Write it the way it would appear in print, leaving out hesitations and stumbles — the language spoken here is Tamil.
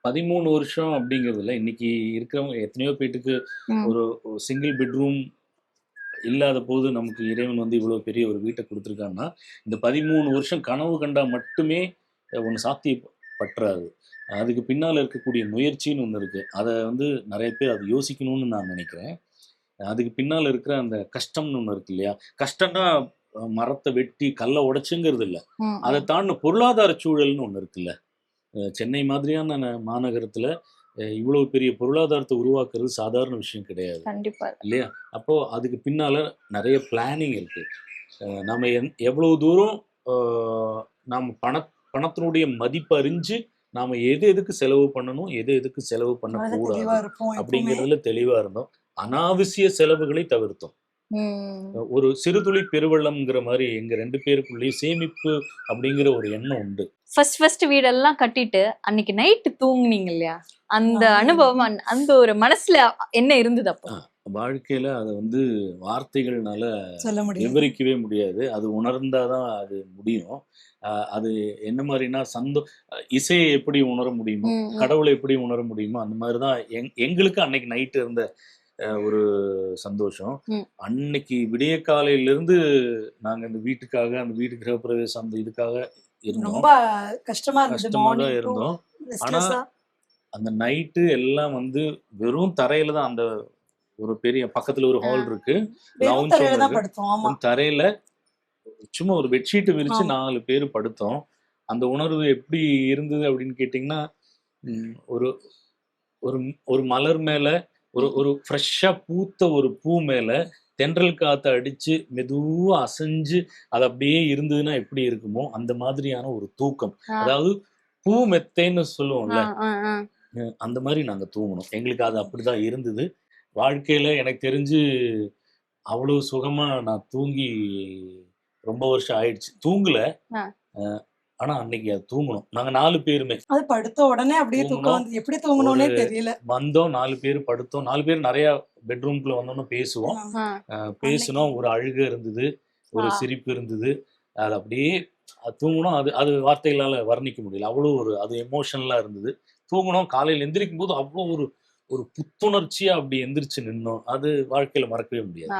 13 வருஷம் அப்படிங்கிறதுல இன்னைக்கு இருக்கிறவங்க எத்தனையோ பேத்துக்கு ம். ஒரு சிங்கிள் பெட்ரூம் இல்லாத போது நமக்கு இறைவன் வந்து இவ்வளவு பெரிய ஒரு வீட்டை கொடுத்துருக்காங்கன்னா இந்த 13 வருஷம் கனவு கண்டா மட்டுமே ஒன்று சாத்தியப்பட்டுறாது. அதுக்கு பின்னால் இருக்கக்கூடிய முயற்சின்னு ஒன்று இருக்கு. அதை வந்து நிறைய பேர் அதை யோசிக்கணும்னு நான் நினைக்கிறேன். அதுக்கு பின்னால் இருக்கிற அந்த கஷ்டம்னு ஒன்று இருக்கு இல்லையா? கஷ்டம்னா மரத்தை வெட்டி கல்லை உடைச்சுங்கிறது இல்லை. ம், அதை ம். தாண்டின பொருளாதார சூழல்னு ஒன்று இருக்குல்ல. சென்னை மாதிரியான மாநகரத்துல இவ்வளவு பெரிய பொருளாதாரத்தை உருவாக்குறது சாதாரண விஷயம் கிடையாது கண்டிப்பா. இல்லையா? அப்போ அதுக்கு பின்னால நிறைய பிளானிங் இருக்கு. நம்ம எவ்வளவு தூரம் நாம பணத்தினுடைய மதிப்பு அறிஞ்சு நாம எது எதுக்கு செலவு பண்ணணும், எது எதுக்கு செலவு அதுல தெளிவா பண்ணக்கூடாது இருப்போம் எப்பவுமே. அப்படிங்கிறதுல தெளிவா இருந்தோம். அனாவசிய செலவுகளை தவிர்த்தோம். ம். ஒரு சிறுதுளி பெருவெள்ளம்ங்கிற மாதிரி எங்க 2 பேருக்குள்ளேயே சேமிப்பு அப்படிங்கிற ஒரு எண்ணம் உண்டு. ஃபர்ஸ்ட் வீடெல்லாம் கட்டிட்டு அன்னைக்கு நைட்டு தூங்குனீங்க இல்லையா? அந்த அனுபவம் அந்த ஒரு மனசுல என்ன இருந்தது அப்போ? வாழ்க்கையில அதை வந்து வார்த்தைகள்னால சொல்ல முடியும். விவரிக்கவே முடியாது. அது உணர்ந்தாதான் அது முடியும். அது என்ன மாதிரினா இசையை எப்படி உணர முடியுமோ, ம், ம். கடவுளை எப்படி உணர முடியுமோ அந்த மாதிரிதான் எங்களுக்கு அன்னைக்கு நைட்டு இருந்த ஒரு சந்தோஷம். ம். அன்னைக்கு விடிய காலையிலிருந்து நாங்க அந்த வீட்டுக்காக, அந்த வீட்டு கிரகப்பிரவேசம் அந்த இதுக்காக இருந்தோம். ரொம்ப கஷ்டமா இருந்தது. கஷ்டமா தான் மார்னிங் இருந்தோம். ஆனா ரெஸ்ட்லெஸ்ஸா அந்த நைட்டு எல்லாம் வந்து வெறும் தரையில தான். அந்த ஒரு பெரிய பக்கத்துல ஒரு ஹால் இருக்கு, வெறும் லவுஞ்ச் தரையில ஒன்று தான் இருக்கு. படுத்தோம். ஆமா. தரையில சும்மா ஒரு பெட்ஷீட் விரிச்சு ஆமா. 4 பேர் படுத்தோம். அந்த உணர்வு எப்படி இருந்தது அப்படின்னு கேட்டிங்கன்னா, ஒரு ஒரு ஒரு மலர் மேல ஒரு ஒரு ஃப்ரெஷ்ஷா பூத்த ஒரு பூ மேல தென்றல் காத்து அடிச்சு மெதுவா அசைஞ்சு அது அப்படியே இருந்ததுன்னா எப்படி இருக்குமோ அந்த மாதிரியான ஒரு தூக்கம். அதாவது பூ மெத்தைன்னு சொல்லுவோம்ல, அந்த மாதிரி நாங்க தூங்கணும். எங்களுக்கு அது அப்படிதான் இருந்தது. வாழ்க்கையில எனக்கு தெரிஞ்சு அவ்வளவு சுகமா நான் தூங்கி ரொம்ப வருஷம் ஆயிடுச்சு. தூங்கல. ஆனா அன்னைக்கு அது தூங்கணும். நாங்க 4 பேருமே. அது படுத்த உடனே அப்படியே தூக்கம் வந்து எப்படி தூங்கணும்னே தெரியல. வந்தோம் 4 பேர் படுத்தோம். 4 பேர் நிறைய பெட்ரூம்குள்ள வந்தோம்னா பேசுவோம். பேசினோம். ஒரு அழுகை இருந்தது, ஒரு சிரிப்பு இருந்தது. அது அப்படியே தூங்கணும். அது அது வார்த்தைகளால வர்ணிக்க முடியல. அவ்வளோ ஒரு அது எமோஷனலா இருந்தது. தூங்கணும். காலையில் எந்திரிக்கும் போது அவ்வளோ ஒரு ஒரு புத்துணர்ச்சியா அப்படி எந்திரிச்சு நின்னோம். அது வாழ்க்கையில மறக்கவே முடியாது.